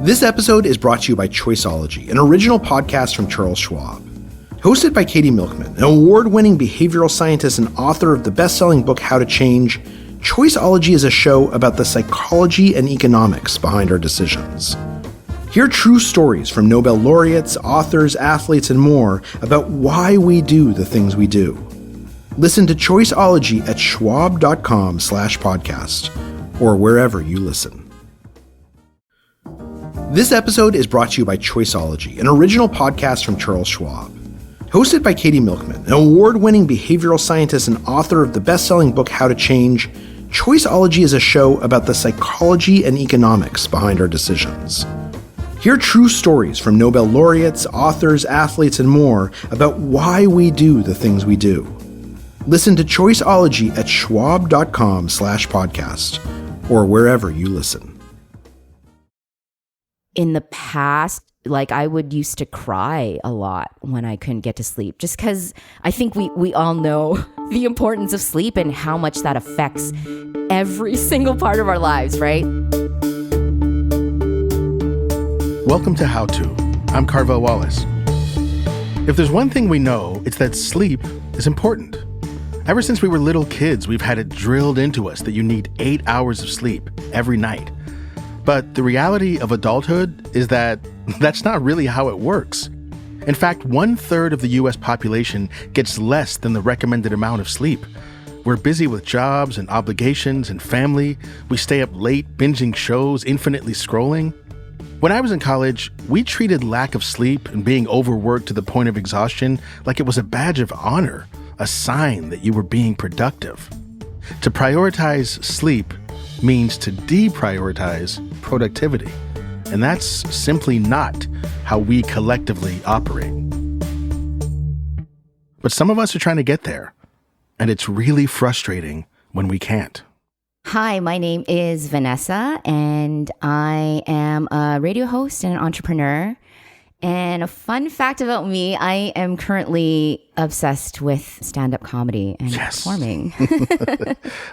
This episode is brought to you by Choiceology, an original podcast from Charles Schwab. Hosted by Katie Milkman, an award-winning behavioral scientist and author of the best-selling book How to Change, Choiceology is a show about the psychology and economics behind our decisions. Hear true stories from Nobel laureates, authors, athletes, and more about why we do the things we do. Listen to Choiceology at schwab.com/podcast or wherever you listen. This episode is brought to you by Choiceology, an original podcast from Charles Schwab. Hosted by Katie Milkman, an award-winning behavioral scientist and author of the best-selling book How to Change, Choiceology is a show about the psychology and economics behind our decisions. Hear true stories from Nobel laureates, authors, athletes, and more about why we do the things we do. Listen to Choiceology at schwab.com/podcast or wherever you listen. In the past, I would used to cry a lot when I couldn't get to sleep, just because I think we all know the importance of sleep and how much that affects every single part of our lives, right? Welcome to How To. I'm Carvel Wallace. If there's one thing we know, it's that sleep is important. Ever since we were little kids, we've had it drilled into us that you need 8 hours of sleep every night. But the reality of adulthood is that that's not really how it works. In fact, 1/3 of the U.S. population gets less than the recommended amount of sleep. We're busy with jobs and obligations and family. We stay up late binging shows, infinitely scrolling. When I was in college, we treated lack of sleep and being overworked to the point of exhaustion like it was a badge of honor, a sign that you were being productive. To prioritize sleep means to deprioritize productivity. And that's simply not how we collectively operate. But some of us are trying to get there, and it's really frustrating when we can't. Hi, my name is Vanessa, and I am a radio host and an entrepreneur. And a fun fact about me, I am currently obsessed with stand-up comedy and performing.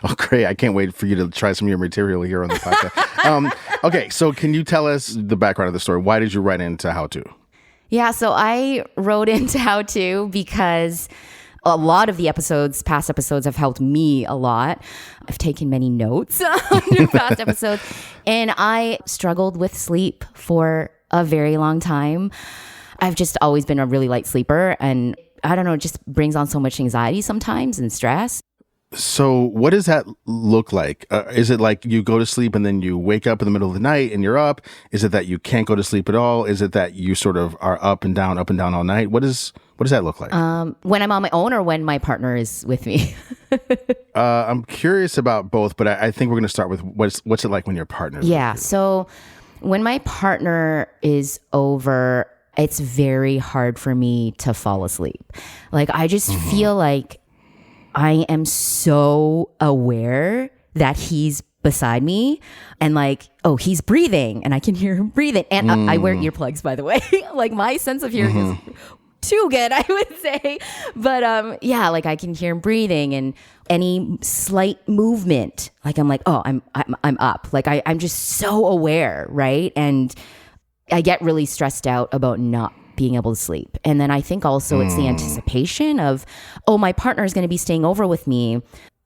Oh, great. I can't wait for you to try some of your material here on the podcast. Okay, so can you tell us the background of the story? Why did you write into How To? Yeah, so I wrote into How To because a lot of the past episodes have helped me a lot. I've taken many notes on your past episodes, and I struggled with sleep for a very long time. I've just always been a really light sleeper, and I don't know, it just brings on so much anxiety sometimes and stress. So what does that look like? Is it like you go to sleep and then you wake up in the middle of the night and you're up? Is it that you can't go to sleep at all? Is it that you sort of are up and down all night? What does that look like? When I'm on my own or when my partner is with me? I'm curious about both, but I think we're going to start with what's it like when your partner's with you? So when my partner is over, it's very hard for me to fall asleep. I just feel like I am so aware that he's beside me and he's breathing and I can hear him breathing. And I wear earplugs, by the way. My sense of hearing is too good, I would say. But I can hear him breathing, and any slight movement, I'm like, oh, I'm up. I'm just so aware, right? And I get really stressed out about not being able to sleep. And then I think also it's the anticipation of, oh, my partner is going to be staying over with me.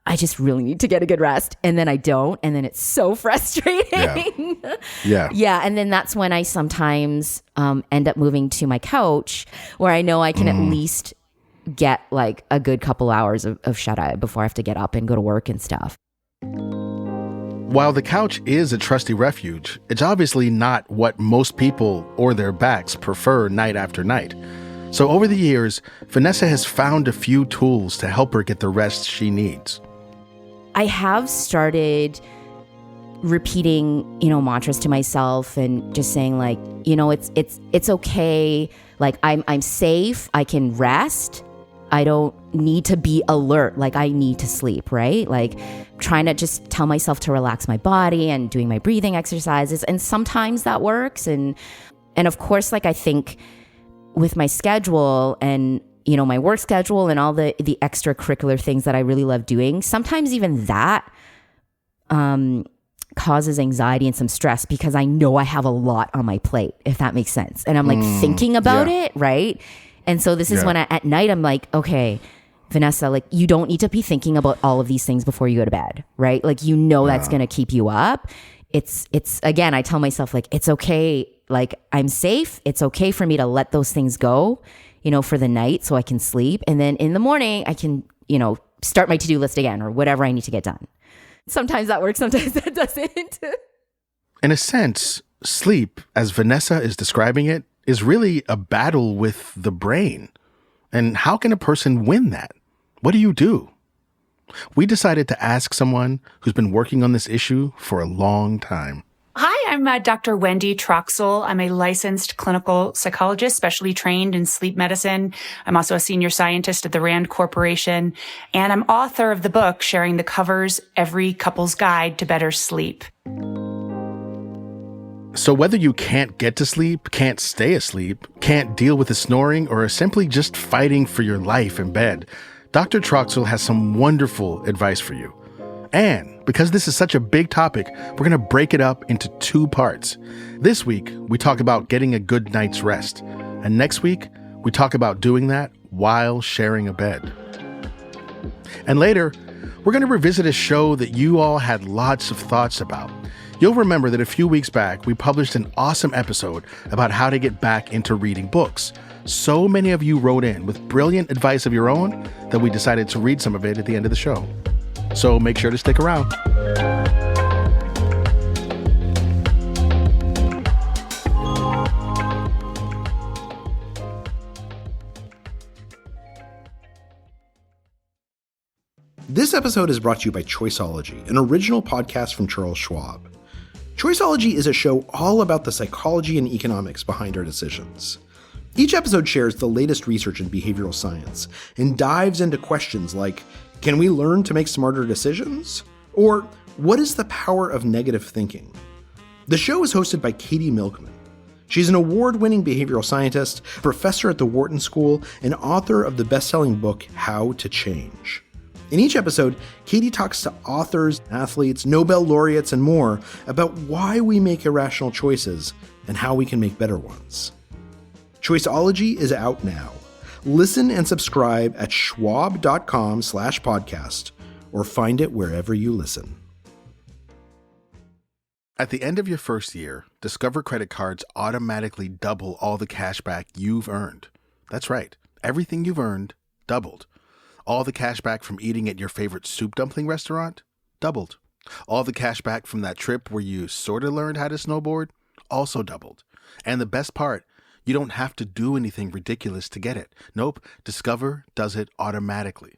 I just really need to get a good rest. And then I don't. And then it's so frustrating. Yeah. Yeah. And then that's when I sometimes end up moving to my couch, where I know I can at least get a good couple hours of shut-eye before I have to get up and go to work and stuff. While the couch is a trusty refuge, it's obviously not what most people or their backs prefer night after night. So over the years, Vanessa has found a few tools to help her get the rest she needs. I have started repeating, mantras to myself and just saying it's okay. I'm safe. I can rest. I don't need to be alert. I need to sleep, right? Trying to just tell myself to relax my body and doing my breathing exercises. And sometimes that works. And of course, I think with my schedule and, my work schedule and all the extracurricular things that I really love doing, sometimes even that causes anxiety and some stress because I know I have a lot on my plate, if that makes sense. And I'm like thinking about it, right? And so this is when at night I'm like, okay, Vanessa, like you don't need to be thinking about all of these things before you go to bed, right? Like, you know, that's going to keep you up. It's again, I tell myself like, it's okay. Like, I'm safe. It's okay for me to let those things go, you know, for the night so I can sleep. And then in the morning I can, you know, start my to-do list again or whatever I need to get done. Sometimes that works. Sometimes that doesn't. In a sense, sleep, as Vanessa is describing it, is really a battle with the brain. And how can a person win that? What do you do? We decided to ask someone who's been working on this issue for a long time. Hi, I'm Dr. Wendy Troxel. I'm a licensed clinical psychologist, specially trained in sleep medicine. I'm also a senior scientist at the Rand Corporation, and I'm author of the book, Sharing the Covers, Every Couple's Guide to Better Sleep. So whether you can't get to sleep, can't stay asleep, can't deal with the snoring, or are simply just fighting for your life in bed, Dr. Troxel has some wonderful advice for you. And because this is such a big topic, we're going to break it up into 2 parts. This week, we talk about getting a good night's rest. And next week, we talk about doing that while sharing a bed. And later, we're going to revisit a show that you all had lots of thoughts about. You'll remember that a few weeks back, we published an awesome episode about how to get back into reading books. So many of you wrote in with brilliant advice of your own that we decided to read some of it at the end of the show. So make sure to stick around. This episode is brought to you by Choiceology, an original podcast from Charles Schwab. Choiceology is a show all about the psychology and economics behind our decisions. Each episode shares the latest research in behavioral science and dives into questions like, can we learn to make smarter decisions? Or what is the power of negative thinking? The show is hosted by Katie Milkman. She's an award-winning behavioral scientist, professor at the Wharton School, and author of the best-selling book, How to Change. In each episode, Katie talks to authors, athletes, Nobel laureates, and more about why we make irrational choices and how we can make better ones. Choiceology is out now. Listen and subscribe at schwab.com/podcast or find it wherever you listen. At the end of your first year, Discover credit cards automatically double all the cash back you've earned. That's right. Everything you've earned doubled. All the cash back from eating at your favorite soup dumpling restaurant doubled. All the cash back from that trip where you sort of learned how to snowboard also doubled. And the best part, you don't have to do anything ridiculous to get it. Nope, Discover does it automatically.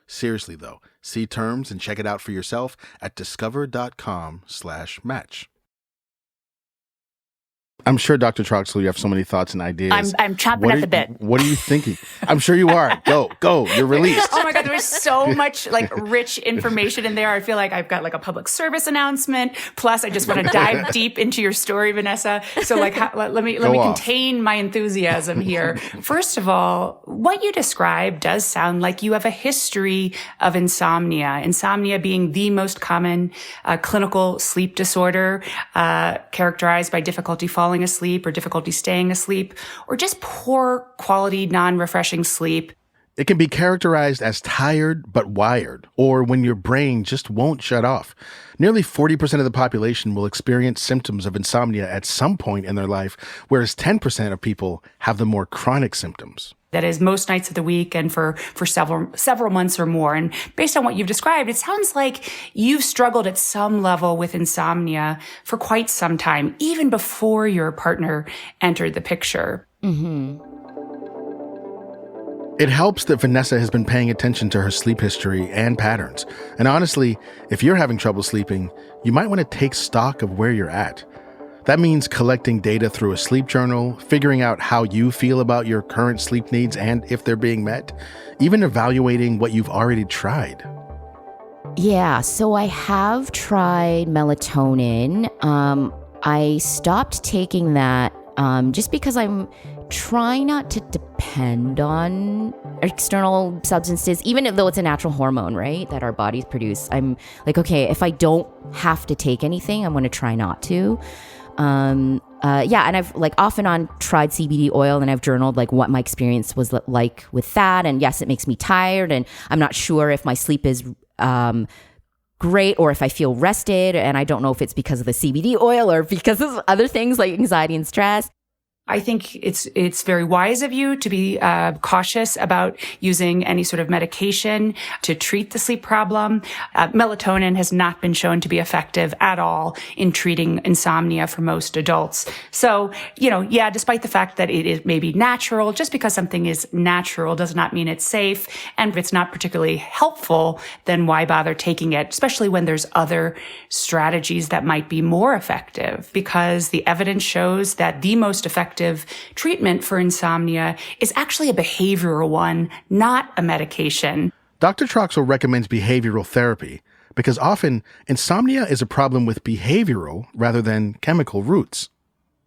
Seriously though, see terms and check it out for yourself at discover.com/match. I'm sure, Dr. Troxel, you have so many thoughts and ideas. I'm chomping at the bit. What are you thinking? I'm sure you are. Go. You're released. Oh my God, there's so much like rich information in there. I feel like I've got like a public service announcement. Plus, I just want to dive deep into your story, Vanessa. So like, let me contain my enthusiasm here. First of all, what you described does sound like you have a history of insomnia. Insomnia being the most common clinical sleep disorder, characterized by difficulty falling asleep or difficulty staying asleep, or just poor quality, non-refreshing sleep. It can be characterized as tired but wired, or when your brain just won't shut off. Nearly 40% of the population will experience symptoms of insomnia at some point in their life, whereas 10% of people have the more chronic symptoms. That is most nights of the week and for several months or more. And based on what you've described, it sounds like you've struggled at some level with insomnia for quite some time, even before your partner entered the picture. Mm-hmm. It helps that Vanessa has been paying attention to her sleep history and patterns. And honestly, if you're having trouble sleeping, you might want to take stock of where you're at. That means collecting data through a sleep journal, figuring out how you feel about your current sleep needs and if they're being met, even evaluating what you've already tried. Yeah, so I have tried melatonin. I stopped taking that just because I'm trying not to depend depend on external substances, even though it's a natural hormone, right, that our bodies produce. I'm like, okay, if I don't have to take anything, I'm going to try not to. And I've like off and on tried CBD oil, and I've journaled like what my experience was like with that. And yes, it makes me tired, and I'm not sure if my sleep is great or if I feel rested. And I don't know if it's because of the CBD oil or because of other things like anxiety and stress. I think it's very wise of you to be cautious about using any sort of medication to treat the sleep problem. Melatonin has not been shown to be effective at all in treating insomnia for most adults. So, despite the fact that it is maybe natural, just because something is natural does not mean it's safe. And if it's not particularly helpful, then why bother taking it, especially when there's other strategies that might be more effective? Because the evidence shows that the most effective treatment for insomnia is actually a behavioral one, not a medication. Dr. Troxel recommends behavioral therapy because often insomnia is a problem with behavioral rather than chemical roots.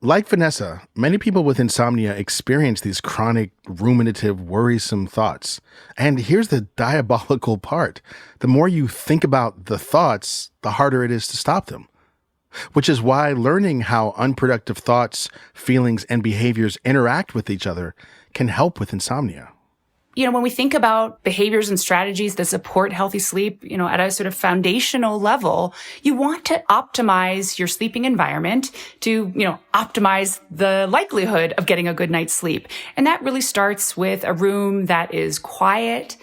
Like Vanessa, many people with insomnia experience these chronic, ruminative, worrisome thoughts. And here's the diabolical part. The more you think about the thoughts, the harder it is to stop them. Which is why learning how unproductive thoughts, feelings, and behaviors interact with each other can help with insomnia. When we think about behaviors and strategies that support healthy sleep, at a sort of foundational level, you want to optimize your sleeping environment to, optimize the likelihood of getting a good night's sleep. And that really starts with a room that is quiet,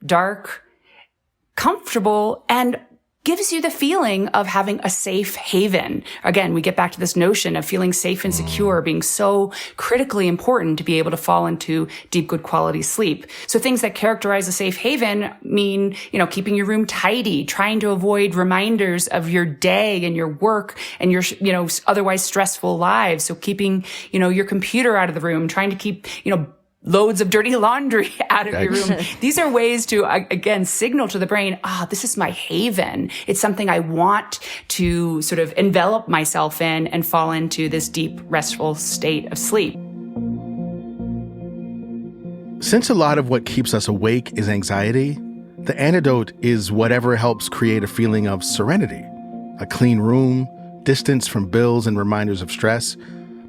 dark, comfortable, and gives you the feeling of having a safe haven. Again, we get back to this notion of feeling safe and secure being so critically important to be able to fall into deep, good quality sleep. So things that characterize a safe haven mean, keeping your room tidy, trying to avoid reminders of your day and your work and your, otherwise stressful lives. So keeping, your computer out of the room, trying to keep, loads of dirty laundry out of your room. These are ways to, again, signal to the brain, this is my haven. It's something I want to sort of envelop myself in and fall into this deep, restful state of sleep. Since a lot of what keeps us awake is anxiety, the antidote is whatever helps create a feeling of serenity. A clean room, distance from bills and reminders of stress.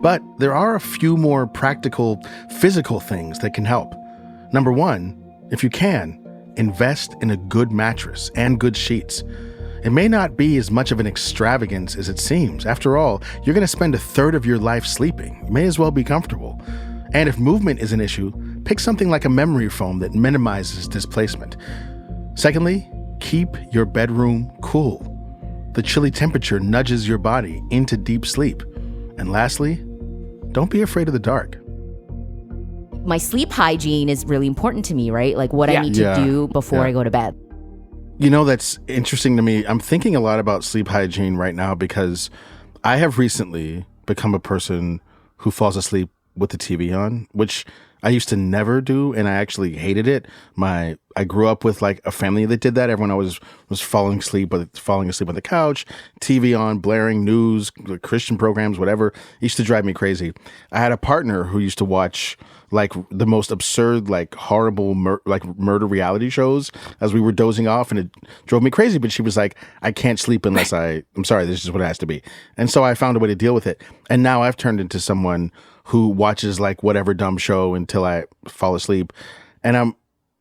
But there are a few more practical, physical things that can help. Number one, if you can, invest in a good mattress and good sheets. It may not be as much of an extravagance as it seems. After all, you're going to spend a third of your life sleeping. You may as well be comfortable. And if movement is an issue, pick something like a memory foam that minimizes displacement. Secondly, keep your bedroom cool. The chilly temperature nudges your body into deep sleep. And lastly, don't be afraid of the dark. My sleep hygiene is really important to me, right? Like what I need to do before I go to bed. That's interesting to me. I'm thinking a lot about sleep hygiene right now because I have recently become a person who falls asleep with the TV on, which I used to never do, and I actually hated it. I grew up with like a family that did that. Everyone always was falling asleep on the couch, TV on, blaring news, Christian programs, whatever. It used to drive me crazy. I had a partner who used to watch like the most absurd, like horrible, murder reality shows as we were dozing off, and it drove me crazy. But she was like, "I can't sleep unless I'm sorry, this is what it has to be." And so I found a way to deal with it. And now I've turned into someone who watches like whatever dumb show until I fall asleep. And I'm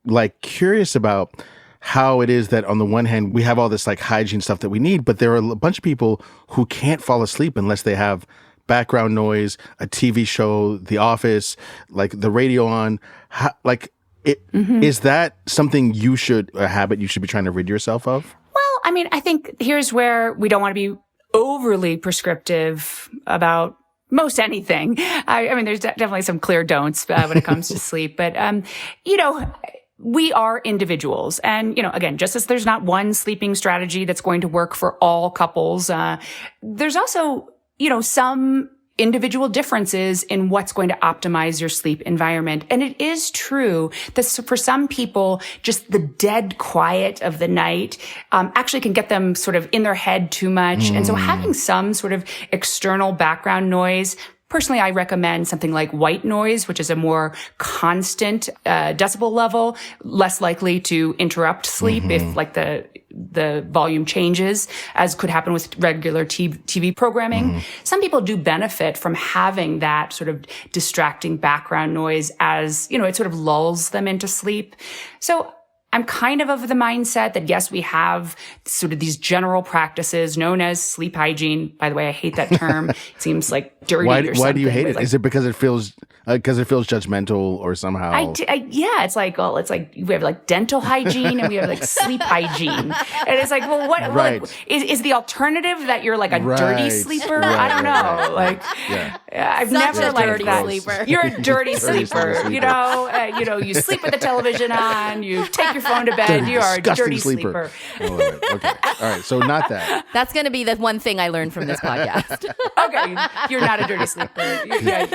like curious about how it is that on the one hand, we have all this like hygiene stuff that we need, but there are a bunch of people who can't fall asleep unless they have background noise, a TV show, The Office, like the radio on. Is that something a habit you should be trying to rid yourself of? Well, I think here's where we don't want to be overly prescriptive about most anything. There's definitely some clear don'ts when it comes to sleep, but, we are individuals. And, again, just as there's not one sleeping strategy that's going to work for all couples, there's also, some individual differences in what's going to optimize your sleep environment. And it is true that for some people, just the dead quiet of the night actually can get them sort of in their head too much. And so having some sort of external background noise Personally, I recommend something like white noise, which is a more constant decibel level, less likely to interrupt sleep if like the volume changes, as could happen with regular TV programming. Some people do benefit from having that sort of distracting background noise, as, it sort of lulls them into sleep. So I'm kind of the mindset that, yes, we have sort of these general practices known as sleep hygiene. By the way, I hate that term. It seems like dirty or something. Why do you hate it? Is it because it feels judgmental or somehow? Yeah, it's like we have like dental hygiene and we have like sleep hygiene. And it's like, well, what right. Is the alternative that you're like a dirty sleeper? I don't know. Like, I've never liked that. Sleeper. You're a dirty sleeper. You sleep with the television on, you take your phone to bed, you are a dirty sleeper. Okay. All right. So not that. That's going to be the one thing I learned from this podcast. Okay. You're not a dirty sleeper.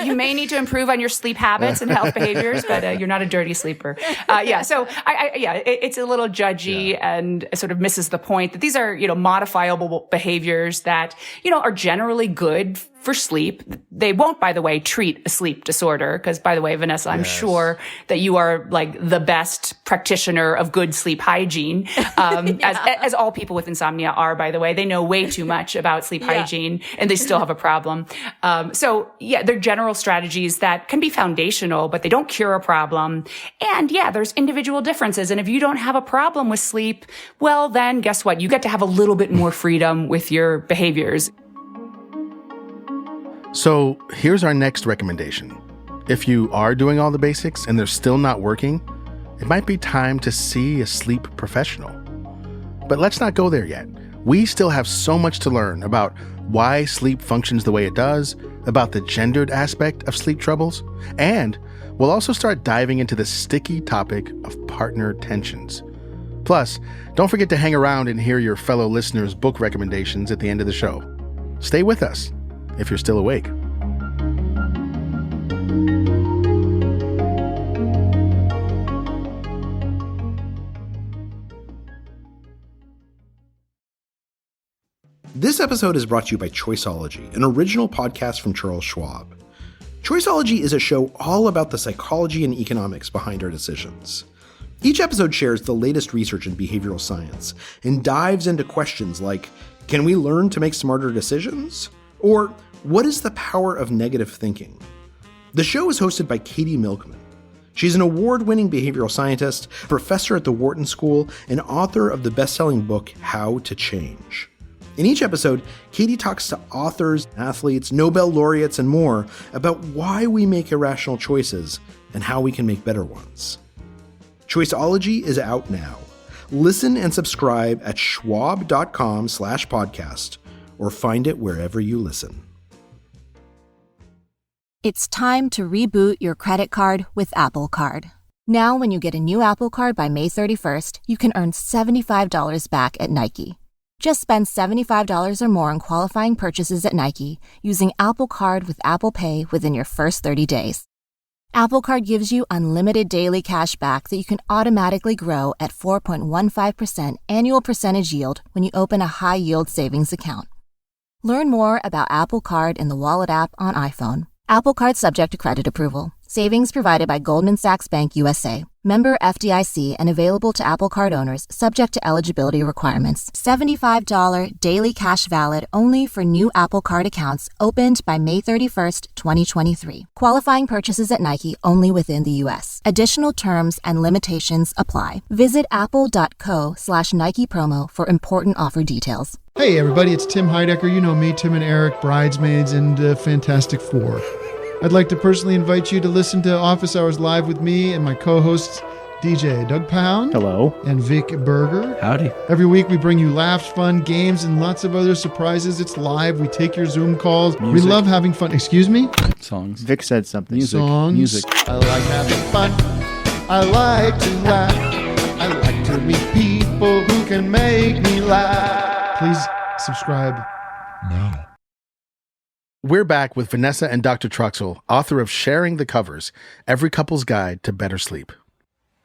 You may need to improve on your sleep habits and health behaviors, but you're not a dirty sleeper. So it's a little judgy and sort of misses the point that these are, modifiable behaviors that, are generally good for sleep. They won't, by the way, treat a sleep disorder, because, by the way, Vanessa, I'm sure that you are like the best practitioner of good sleep hygiene, as all people with insomnia are, by the way. They know way too much about sleep hygiene and they still have a problem. They're general strategies that can be foundational, but they don't cure a problem. And there's individual differences. And if you don't have a problem with sleep, well, then guess what? You get to have a little bit more freedom with your behaviors. So here's our next recommendation. If you are doing all the basics and they're still not working, it might be time to see a sleep professional. But let's not go there yet. We still have so much to learn about why sleep functions the way it does, about the gendered aspect of sleep troubles, and we'll also start diving into the sticky topic of partner tensions. Plus, don't forget to hang around and hear your fellow listeners' book recommendations at the end of the show. Stay with us if you're still awake. This episode is brought to you by Choiceology, an original podcast from Charles Schwab. Choiceology is a show all about the psychology and economics behind our decisions. Each episode shares the latest research in behavioral science and dives into questions like, can we learn to make smarter decisions? Or what is the power of negative thinking? The show is hosted by Katie Milkman. She's an award-winning behavioral scientist, professor at the Wharton School, and author of the best-selling book, How to Change. In each episode, Katie talks to authors, athletes, Nobel laureates, and more about why we make irrational choices and how we can make better ones. Choiceology is out now. Listen and subscribe at schwab.com/podcast or find it wherever you listen. It's time to reboot your credit card with Apple Card. Now, when you get a new Apple Card by May 31st, you can earn $75 back at Nike. Just spend $75 or more on qualifying purchases at Nike using Apple Card with Apple Pay within your first 30 days. Apple Card gives you unlimited daily cash back that you can automatically grow at 4.15% annual percentage yield when you open a high-yield savings account. Learn more about Apple Card in the Wallet app on iPhone. Apple Card subject to credit approval. Savings provided by Goldman Sachs Bank USA. Member FDIC and available to Apple Card owners subject to eligibility requirements. $75 daily cash valid only for new Apple Card accounts opened by May 31st, 2023. Qualifying purchases at Nike only within the U.S. Additional terms and limitations apply. Visit apple.co/Nike promo for important offer details. Hey everybody, it's Tim Heidecker. You know me, Tim and Eric, Bridesmaids, and Fantastic Four. I'd like to personally invite you to listen to Office Hours Live with me and my co-hosts, DJ Doug Pound. Hello. And Vic Berger. Howdy. Every week we bring you laughs, fun, games, and lots of other surprises. It's live. We take your Zoom calls. Music. We love having fun. Excuse me? Songs. Vic said something. Songs. Music. I like having fun. I like to laugh. I like to meet people who can make me laugh. Please subscribe now. We're back with Vanessa and Dr. Truxell, author of Sharing the Covers, Every Couple's Guide to Better Sleep.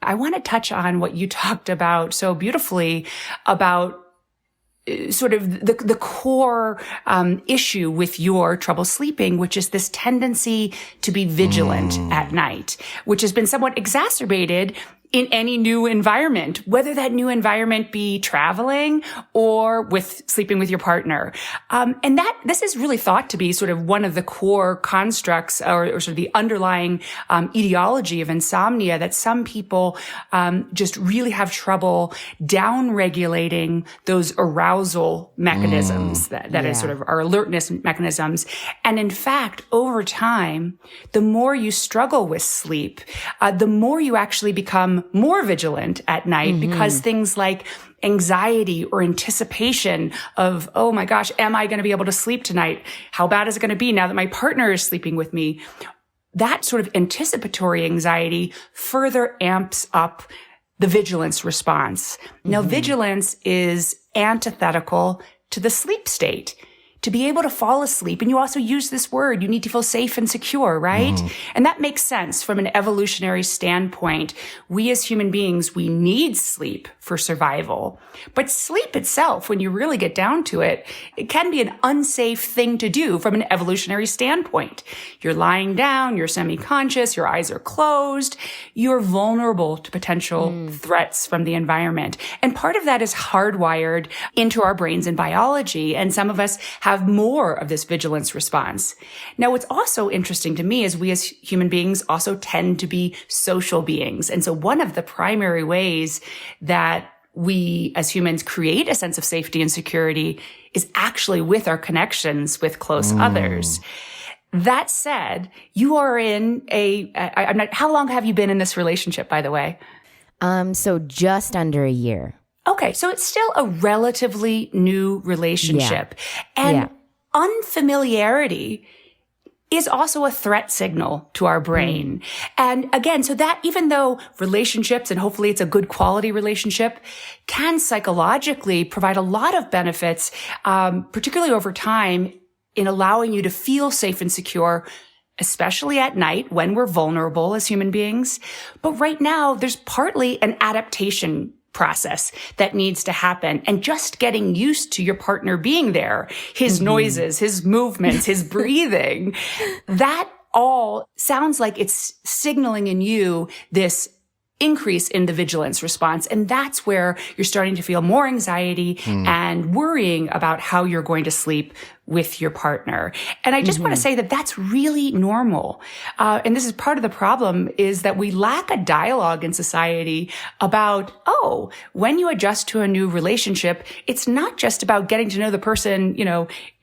I want to touch on what you talked about so beautifully about sort of the core issue with your trouble sleeping, which is this tendency to be vigilant at night, which has been somewhat exacerbated in any new environment, whether that new environment be traveling or with sleeping with your partner. And this is really thought to be sort of one of the core constructs or sort of the underlying ideology of insomnia, that some people just really have trouble down-regulating those arousal mechanisms that is sort of our alertness mechanisms. And in fact, over time, the more you struggle with sleep, the more you actually become more vigilant at night, because things like anxiety or anticipation of, oh my gosh, am I going to be able to sleep tonight? How bad is it going to be now that my partner is sleeping with me? That sort of anticipatory anxiety further amps up the vigilance response. Now, vigilance is antithetical to the sleep state. To be able to fall asleep, and you also use this word, you need to feel safe and secure, right? And that makes sense from an evolutionary standpoint. We as human beings, we need sleep for survival. But sleep itself, when you really get down to it, it can be an unsafe thing to do from an evolutionary standpoint. You're lying down, you're semi-conscious, your eyes are closed, you're vulnerable to potential threats from the environment. And part of that is hardwired into our brains and biology, and some of us have more of this vigilance response. Now, what's also interesting to me is we as human beings also tend to be social beings. And so one of the primary ways that we as humans create a sense of safety and security is actually with our connections with close others. That said, you are in how long have you been in this relationship, by the way? So just under a year. Okay, so it's still a relatively new relationship. And unfamiliarity is also a threat signal to our brain. And again, so that even though relationships, and hopefully it's a good quality relationship, can psychologically provide a lot of benefits, particularly over time, in allowing you to feel safe and secure, especially at night when we're vulnerable as human beings. But right now, there's partly an adaptation process that needs to happen. And just getting used to your partner being there, his noises, his movements, his breathing, that all sounds like it's signaling in you this increase in the vigilance response. And that's where you're starting to feel more anxiety and worrying about how you're going to sleep with your partner. And I just want to say that that's really normal. And this is part of the problem, is that we lack a dialogue in society about, when you adjust to a new relationship, it's not just about getting to know the person,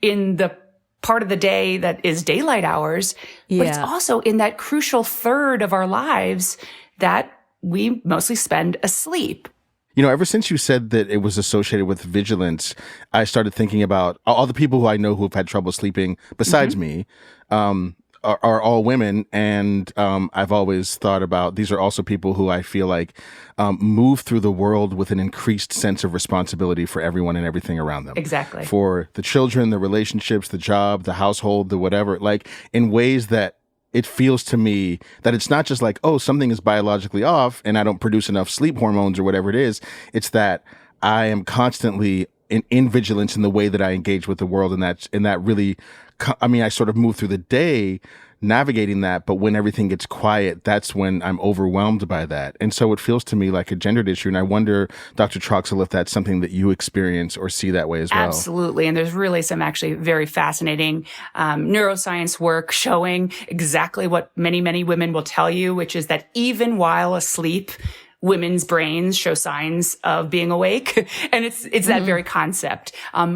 in the part of the day that is daylight hours, but it's also in that crucial third of our lives that we mostly spend asleep. Ever since you said that it was associated with vigilance, I started thinking about all the people who I know who have had trouble sleeping besides me, are all women. And I've always thought about, these are also people who I feel like move through the world with an increased sense of responsibility for everyone and everything around them. Exactly. For the children, the relationships, the job, the household, the whatever, like in ways that it feels to me that it's not just like, something is biologically off and I don't produce enough sleep hormones or whatever it is. It's that I am constantly in vigilance in the way that I engage with the world. And that really, I sort of move through the day navigating that. But when everything gets quiet, that's when I'm overwhelmed by that. And so it feels to me like a gendered issue. And I wonder, Dr. Troxel, if that's something that you experience or see that way as well. Absolutely. And there's really some actually very fascinating neuroscience work showing exactly what many, many women will tell you, which is that even while asleep, women's brains show signs of being awake. And it's that very concept,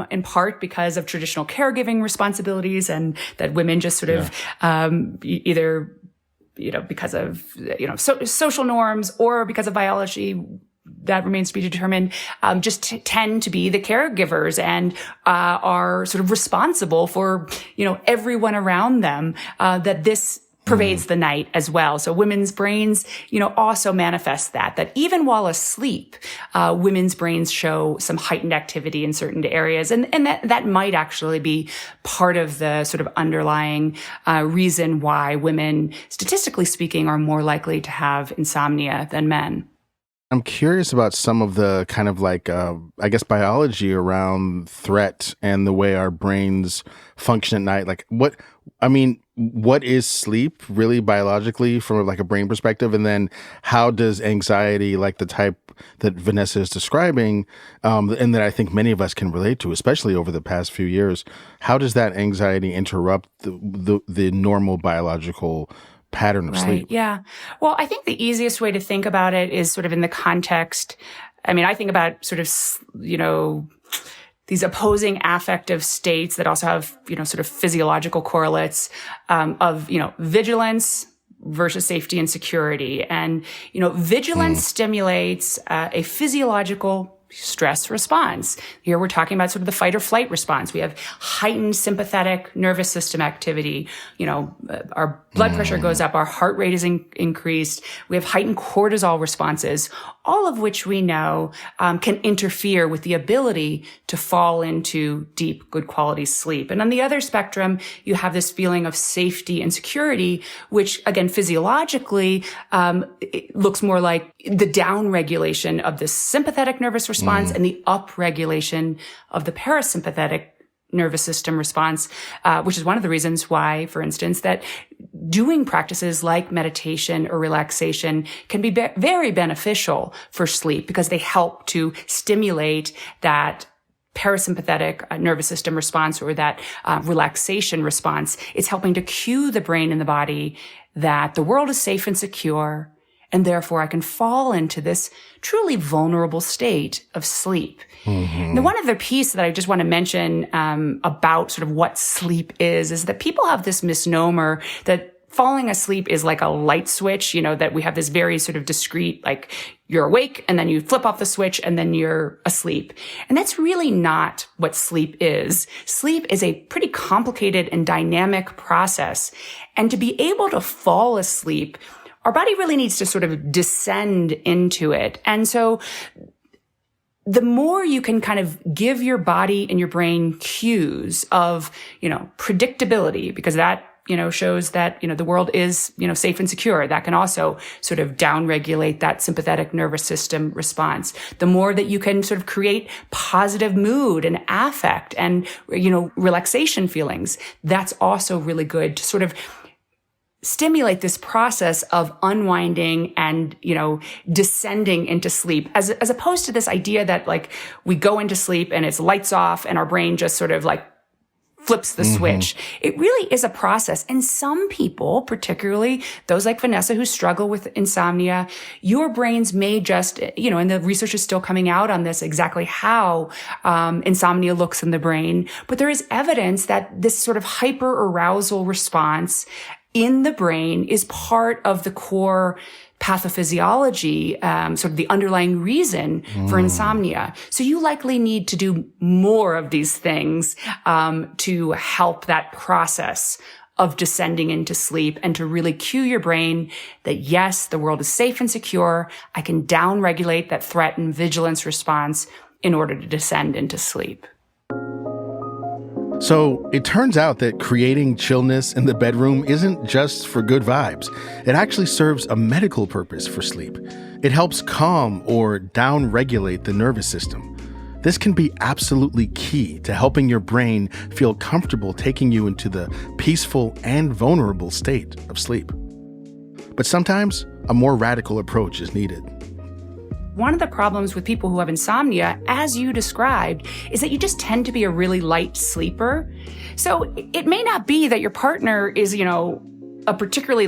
in part because of traditional caregiving responsibilities, and that women just sort of, either, because of, social norms or because of biology, that remains to be determined, just tend to be the caregivers and are sort of responsible for, everyone around them, that this pervades the night as well. So women's brains, also manifest that even while asleep, women's brains show some heightened activity in certain areas. And that might actually be part of the sort of underlying reason why women, statistically speaking, are more likely to have insomnia than men. I'm curious about some of the kind of like, I guess, biology around threat and the way our brains function at night. Like what is sleep really biologically from like a brain perspective? And then how does anxiety, like the type that Vanessa is describing, and that I think many of us can relate to, especially over the past few years, how does that anxiety interrupt the normal biological pattern of sleep? Yeah. Well, I think the easiest way to think about it is sort of in the context. I mean, I think about sort of, these opposing affective states that also have, sort of physiological correlates, of, vigilance versus safety and security. And, vigilance stimulates a physiological stress response. Here we're talking about sort of the fight or flight response. We have heightened sympathetic nervous system activity. Our blood pressure goes up, our heart rate is increased. We have heightened cortisol responses, all of which we know can interfere with the ability to fall into deep, good quality sleep. And on the other spectrum, you have this feeling of safety and security, which again, physiologically, it looks more like the downregulation of the sympathetic nervous response and the upregulation of the parasympathetic nervous system response, which is one of the reasons why, for instance, that doing practices like meditation or relaxation can be very beneficial for sleep because they help to stimulate that parasympathetic nervous system response or that relaxation response. It's helping to cue the brain and the body that the world is safe and secure, and therefore I can fall into this truly vulnerable state of sleep. Mm-hmm. Now, one other piece that I just want to mention about sort of what sleep is that people have this misnomer that falling asleep is like a light switch, that we have this very sort of discrete, like you're awake and then you flip off the switch and then you're asleep. And that's really not what sleep is. Sleep is a pretty complicated and dynamic process. And to be able to fall asleep, our body really needs to sort of descend into it. And so the more you can kind of give your body and your brain cues of, predictability, because that, shows that, the world is, safe and secure. That can also sort of downregulate that sympathetic nervous system response. The more that you can sort of create positive mood and affect and, relaxation feelings, that's also really good to sort of stimulate this process of unwinding and, descending into sleep, as opposed to this idea that like we go into sleep and it's lights off and our brain just sort of like flips the switch. It really is a process. And some people, particularly those like Vanessa who struggle with insomnia, your brains may just, and the research is still coming out on this, exactly how insomnia looks in the brain. But there is evidence that this sort of hyperarousal response in the brain is part of the core pathophysiology, sort of the underlying reason for insomnia. So you likely need to do more of these things to help that process of descending into sleep and to really cue your brain that, yes, the world is safe and secure. I can downregulate that threat and vigilance response in order to descend into sleep. So it turns out that creating chillness in the bedroom isn't just for good vibes. It actually serves a medical purpose for sleep. It helps calm or down-regulate the nervous system. This can be absolutely key to helping your brain feel comfortable taking you into the peaceful and vulnerable state of sleep. But sometimes a more radical approach is needed. One of the problems with people who have insomnia, as you described, is that you just tend to be a really light sleeper. So it may not be that your partner is, a particularly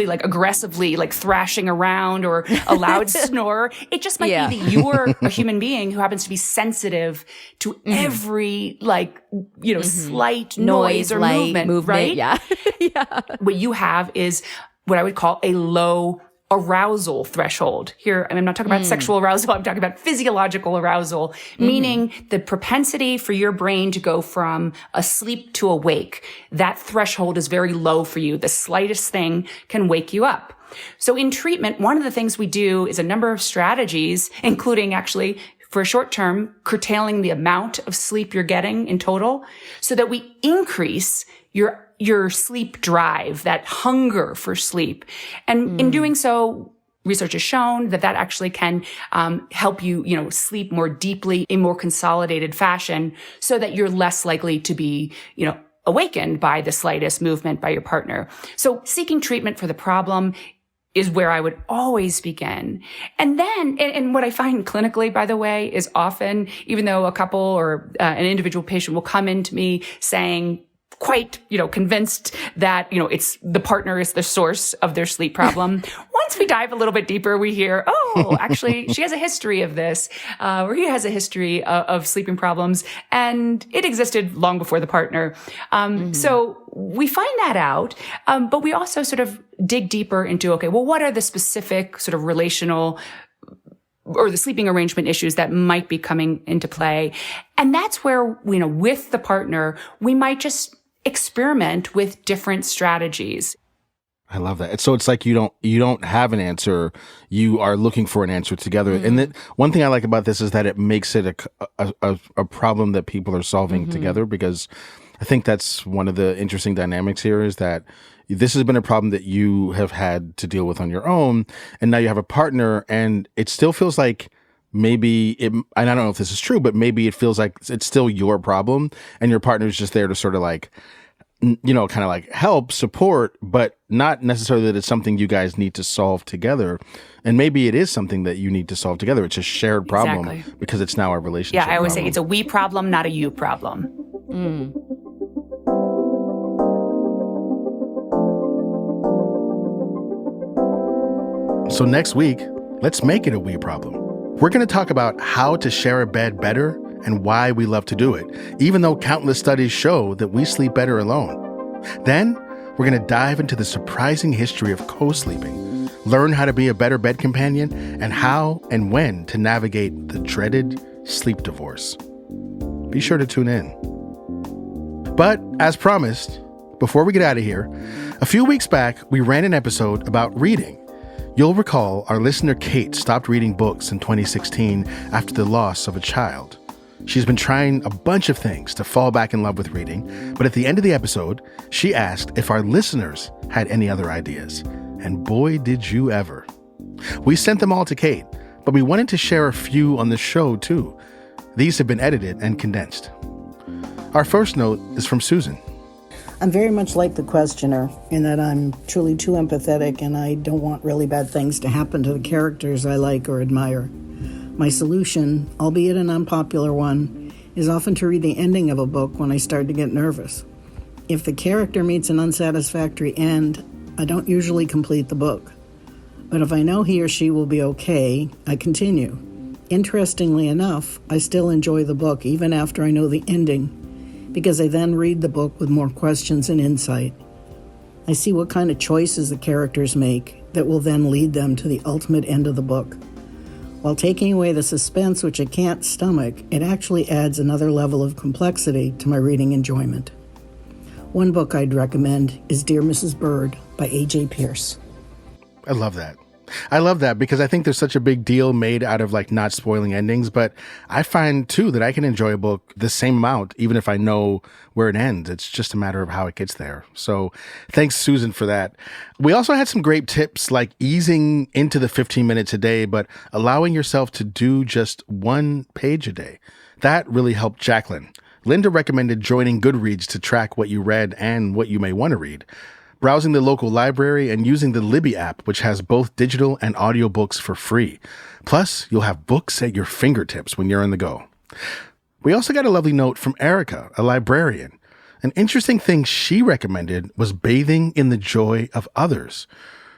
aggressively thrashing around or a loud snorer. It just might be that you're a human being who happens to be sensitive to every slight noise or movement, right? Yeah. Yeah. What you have is what I would call a low arousal threshold. Here, I'm not talking about sexual arousal. I'm talking about physiological arousal, meaning the propensity for your brain to go from asleep to awake. That threshold is very low for you. The slightest thing can wake you up. So in treatment, one of the things we do is a number of strategies, including actually for a short term, curtailing the amount of sleep you're getting in total so that we increase your sleep drive, that hunger for sleep. And in doing so, research has shown that actually can help you, sleep more deeply in more consolidated fashion so that you're less likely to be, awakened by the slightest movement by your partner. So seeking treatment for the problem is where I would always begin. And then, and what I find clinically, by the way, is often, even though a couple or an individual patient will come into me saying, quite, convinced that, it's the partner is the source of their sleep problem. Once we dive a little bit deeper, we hear, oh, actually, she has a history of this, or he has a history of sleeping problems, and it existed long before the partner. So we find that out, but we also sort of dig deeper into, okay, well, what are the specific sort of relational or the sleeping arrangement issues that might be coming into play? And that's where, with the partner, we might just experiment with different strategies. I love that. So it's like you don't have an answer. You are looking for an answer together. Mm-hmm. And one thing I like about this is that it makes it a problem that people are solving together, because I think that's one of the interesting dynamics here is that this has been a problem that you have had to deal with on your own, and now you have a partner, and it still feels like maybe and I don't know if this is true, but maybe it feels like it's still your problem, and your partner is just there to sort of like, kind of like help, support, but not necessarily that it's something you guys need to solve together. And maybe it is something that you need to solve together. It's a shared problem because it's now a relationship. Yeah, I always say it's a we problem, not a you problem. So next week, let's make it a we problem. We're going to talk about how to share a bed better and why we love to do it, even though countless studies show that we sleep better alone. Then, we're going to dive into the surprising history of co-sleeping, learn how to be a better bed companion, and how and when to navigate the dreaded sleep divorce. Be sure to tune in. But, as promised, before we get out of here, a few weeks back, we ran an episode about reading. You'll recall our listener Kate stopped reading books in 2016 after the loss of a child. She's been trying a bunch of things to fall back in love with reading, but at the end of the episode, she asked if our listeners had any other ideas. And boy, did you ever. We sent them all to Kate, but we wanted to share a few on the show too. These have been edited and condensed. Our first note is from Susan. I'm very much like the questioner in that I'm truly too empathetic and I don't want really bad things to happen to the characters I like or admire. My solution, albeit an unpopular one, is often to read the ending of a book when I start to get nervous. If the character meets an unsatisfactory end, I don't usually complete the book. But if I know he or she will be okay, I continue. Interestingly enough, I still enjoy the book even after I know the ending, because I then read the book with more questions and insight. I see what kind of choices the characters make that will then lead them to the ultimate end of the book. While taking away the suspense, which I can't stomach, it actually adds another level of complexity to my reading enjoyment. One book I'd recommend is Dear Mrs. Bird by A.J. Pierce. I love that. I love that because I think there's such a big deal made out of like not spoiling endings, but I find too that I can enjoy a book the same amount even if I know where it ends. It's just a matter of how it gets there. So thanks, Susan, for that. We also had some great tips like easing into the 15 minutes a day, but allowing yourself to do just one page a day. That really helped Jacqueline. Linda recommended joining Goodreads to track what you read and what you may want to read. Browsing the local library and using the Libby app, which has both digital and audiobooks for free. Plus, you'll have books at your fingertips when you're on the go. We also got a lovely note from Erica, a librarian. An interesting thing she recommended was bathing in the joy of others.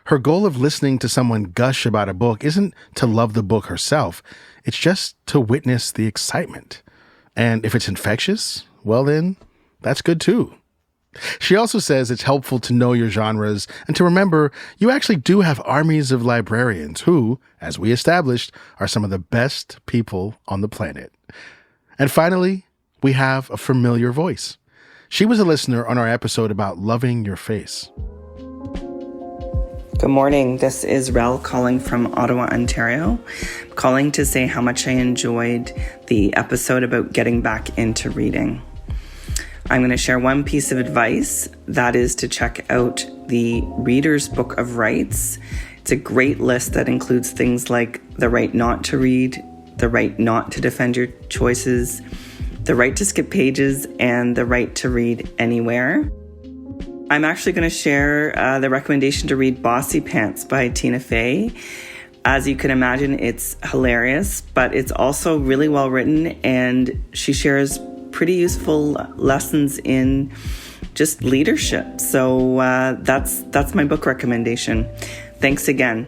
Her goal of listening to someone gush about a book isn't to love the book herself. It's just to witness the excitement. And if it's infectious, well then, that's good too. She also says it's helpful to know your genres and to remember you actually do have armies of librarians who, as we established, are some of the best people on the planet. And finally, we have a familiar voice. She was a listener on our episode about loving your face. Good morning. This is Rel calling from Ottawa, Ontario. Calling to say how much I enjoyed the episode about getting back into reading. I'm going to share one piece of advice, that is to check out the Reader's Book of Rights. It's a great list that includes things like the right not to read, the right not to defend your choices, the right to skip pages, and the right to read anywhere. I'm actually going to share the recommendation to read Bossy Pants by Tina Fey. As you can imagine, it's hilarious, but it's also really well written, and she shares pretty useful lessons in just leadership. So that's my book recommendation. Thanks again.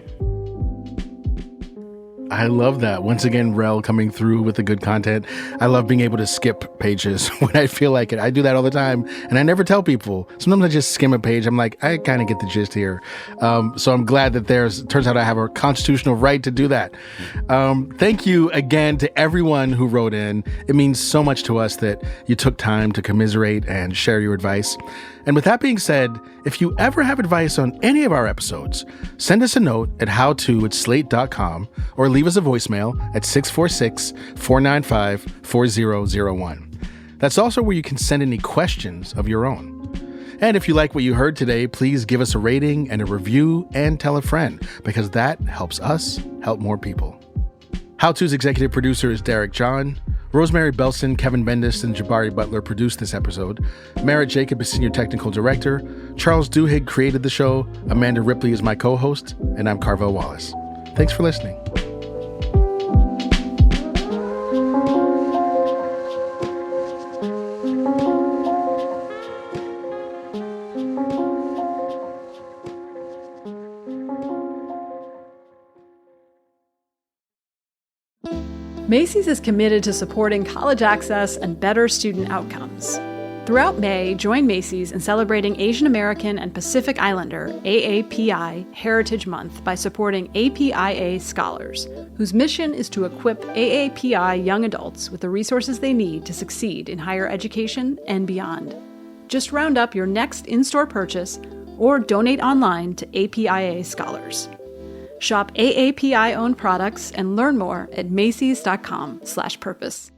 I love that. Once again, Rel coming through with the good content. I love being able to skip pages when I feel like it. I do that all the time, and I never tell people. Sometimes I just skim a page. I'm like, I kind of get the gist here. So I'm glad that turns out I have a constitutional right to do that. Thank you again to everyone who wrote in. It means so much to us that you took time to commiserate and share your advice. And with that being said, if you ever have advice on any of our episodes, send us a note at howto@slate.com or leave us a voicemail at 646-495-4001. That's also where you can send any questions of your own. And if you like what you heard today, please give us a rating and a review and tell a friend, because that helps us help more people. How To's executive producer is Derek John. Rosemary, Belson, Kevin Bendis, and Jabari Butler produced this episode. Merritt Jacob is senior technical director. Charles Duhigg created the show. Amanda Ripley is my co-host. And I'm Carvel Wallace. Thanks for listening. Macy's is committed to supporting college access and better student outcomes. Throughout May, join Macy's in celebrating Asian American and Pacific Islander AAPI Heritage Month by supporting APIA Scholars, whose mission is to equip AAPI young adults with the resources they need to succeed in higher education and beyond. Just round up your next in-store purchase or donate online to APIA Scholars. Shop AAPI-owned products and learn more at macys.com/purpose.